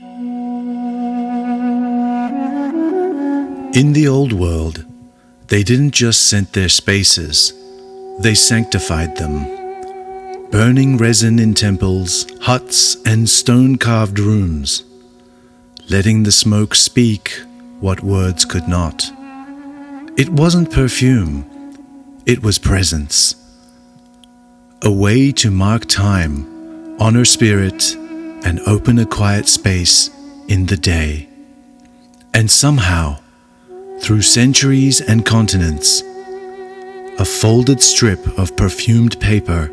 In the old world, they didn't just scent their spaces, they sanctified them, burning resin in temples, huts, and stone-carved rooms, letting the smoke speak what words could not. It wasn't perfume, it was presence. A way to mark time, honor spirit, and open a quiet space in the day. And somehow, through centuries and continents, a folded strip of perfumed paper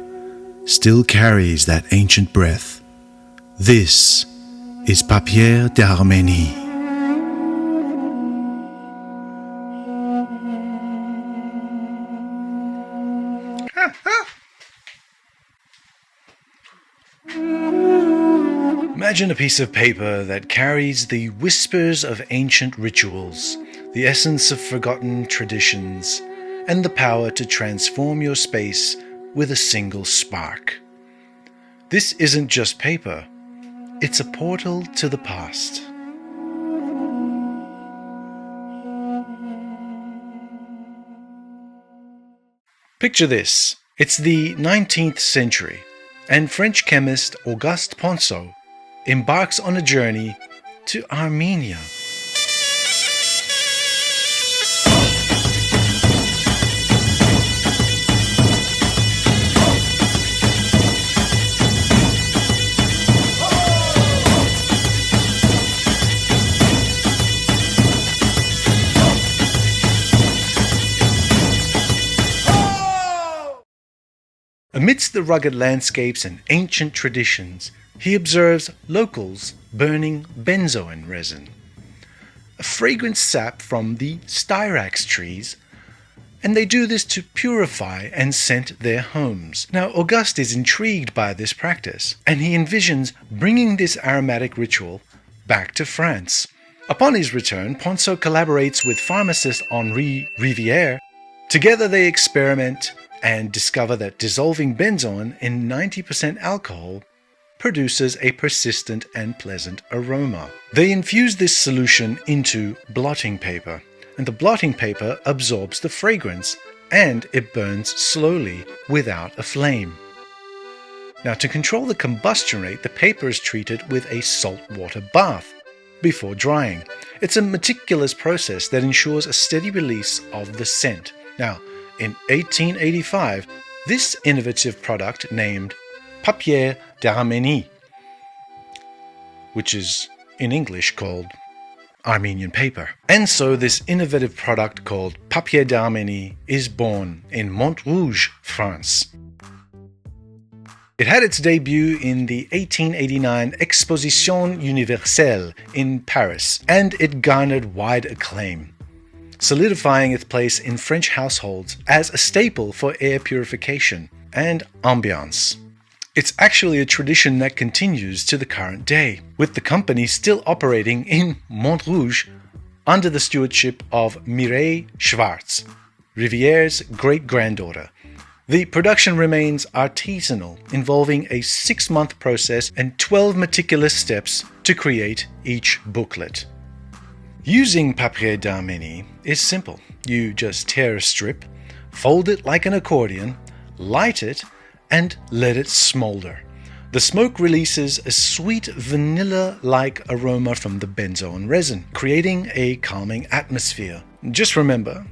still carries that ancient breath. This is Papier d'Arménie. Imagine a piece of paper that carries the whispers of ancient rituals, the essence of forgotten traditions, and the power to transform your space with a single spark. This isn't just paper, it's a portal to the past. Picture this. It's the 19th century, and French chemist Auguste Ponceau embarks on a journey to Armenia. Amidst the rugged landscapes and ancient traditions, he observes locals burning benzoin resin, a fragrant sap from the styrax trees, and they do this to purify and scent their homes. Now, Auguste is intrigued by this practice, and he envisions bringing this aromatic ritual back to France. Upon his return, Ponceau collaborates with pharmacist Henri Rivière. Together they experiment and discover that dissolving benzoin in 90% alcohol produces a persistent and pleasant aroma. They infuse this solution into blotting paper, and the blotting paper absorbs the fragrance, and it burns slowly without a flame. Now, to control the combustion rate, the paper is treated with a saltwater bath before drying. It's a meticulous process that ensures a steady release of the scent. Now, in 1885, this innovative product named Papier d'Arménie, which is in English called Armenian paper. And so this innovative product called Papier d'Arménie is born in Montrouge, France. It had its debut in the 1889 Exposition Universelle in Paris, and it garnered wide acclaim, solidifying its place in French households as a staple for air purification and ambiance. It's actually a tradition that continues to the current day, with the company still operating in Montrouge under the stewardship of Mireille Schwartz, Rivière's great-granddaughter. The production remains artisanal, involving a 6-month process and 12 meticulous steps to create each booklet. Using Papier d'Arménie is simple. You just tear a strip, fold it like an accordion, light it, and let it smolder. The smoke releases a sweet vanilla-like aroma from the benzoin resin, creating a calming atmosphere. Just remember,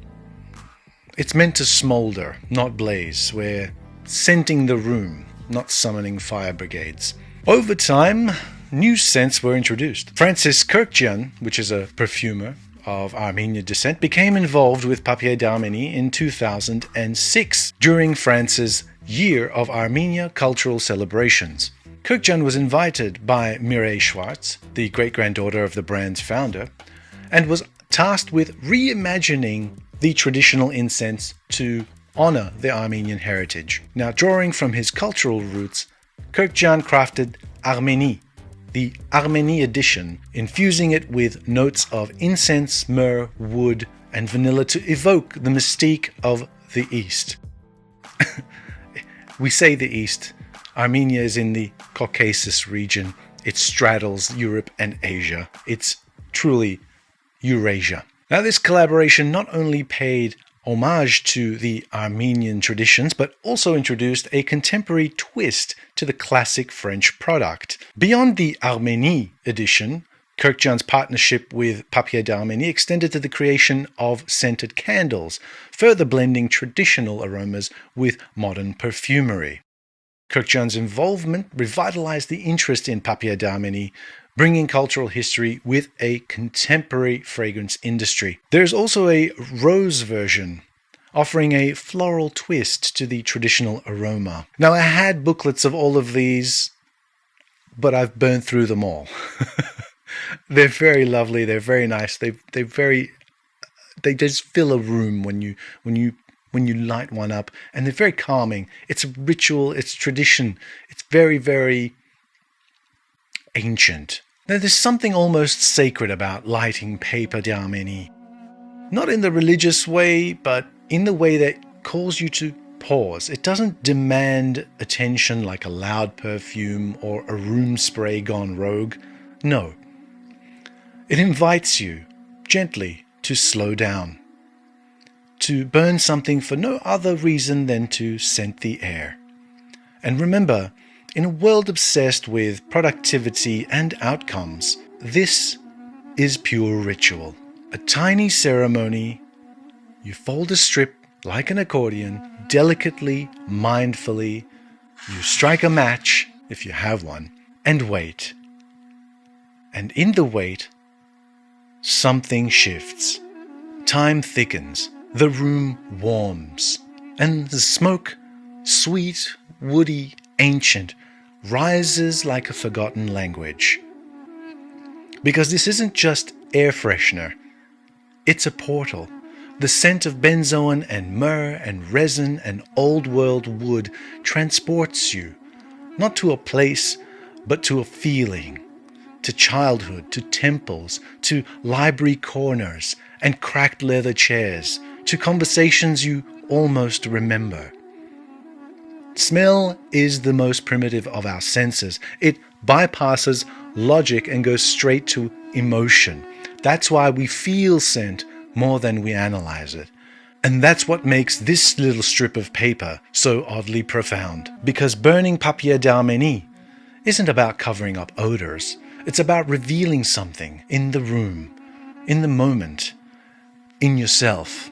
it's meant to smolder, not blaze. We're scenting the room, not summoning fire brigades. Over time, new scents were introduced. Francis Kurkdjian, which is a perfumer of Armenian descent, became involved with Papier d'Arménie in 2006 during France's Year of Armenia cultural celebrations. Kurkdjian was invited by Mireille Schwartz, the great-granddaughter of the brand's founder, and was tasked with reimagining the traditional incense to honor the Armenian heritage. Now, drawing from his cultural roots, Kurkdjian crafted Arménie, the Arménie edition, infusing it with notes of incense, myrrh, wood, and vanilla to evoke the mystique of the East. We say the East. Armenia is in the Caucasus region It straddles Europe and Asia. It's truly Eurasia. Now, this collaboration not only paid homage to the Armenian traditions, but also introduced a contemporary twist to the classic French product. Beyond the Arménie edition, Kurkdjian's partnership with Papier d'Arménie extended to the creation of scented candles, further blending traditional aromas with modern perfumery. Kurkdjian's involvement revitalized the interest in Papier d'Arménie, bringing cultural history with a contemporary fragrance industry. There's also a rose version, offering a floral twist to the traditional aroma. Now, I had booklets of all of these, but I've burned through them all. They're very lovely. They're very nice. They just fill a room when you light one up, and they're very calming. It's a ritual. It's tradition. It's very, very ancient. Now, there's something almost sacred about lighting Papier d'Arménie. Not in the religious way, but in the way that calls you to pause. It doesn't demand attention like a loud perfume or a room spray gone rogue. No. It invites you gently to slow down, to burn something for no other reason than to scent the air. And remember, in a world obsessed with productivity and outcomes, this is pure ritual. A tiny ceremony. You fold a strip like an accordion, delicately, mindfully. You strike a match, if you have one, and wait. And in the wait, something shifts. Time thickens. The room warms. And the smoke, sweet, woody, ancient, rises like a forgotten language. Because this isn't just air freshener. It's a portal. The scent of benzoin and myrrh and resin and old world wood transports you, not to a place, but to a feeling, to childhood, to temples, to library corners and cracked leather chairs, to conversations you almost remember. Smell is the most primitive of our senses. It bypasses logic and goes straight to emotion. That's why we feel scent more than we analyze it. And that's what makes this little strip of paper so oddly profound. Because burning Papier d'Arménie isn't about covering up odors. It's about revealing something in the room, in the moment, in yourself.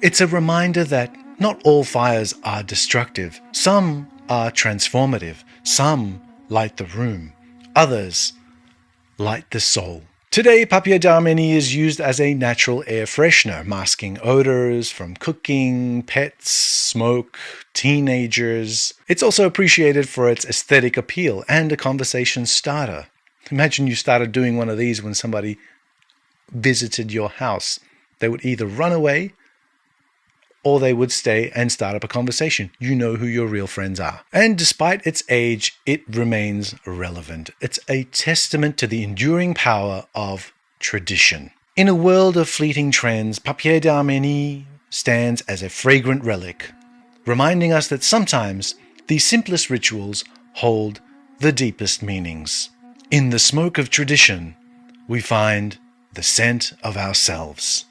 It's a reminder that not all fires are destructive. Some are transformative. Some light the room. Others light the soul. Today, Papier d'Arménie is used as a natural air freshener, masking odors from cooking, pets, smoke, teenagers. It's also appreciated for its aesthetic appeal and a conversation starter. Imagine you started doing one of these when somebody visited your house. They would either run away or they would stay and start up a conversation. You know who your real friends are. And despite its age, it remains relevant. It's a testament to the enduring power of tradition. In a world of fleeting trends, Papier d'Arménie stands as a fragrant relic, reminding us that sometimes the simplest rituals hold the deepest meanings. In the smoke of tradition, we find the scent of ourselves.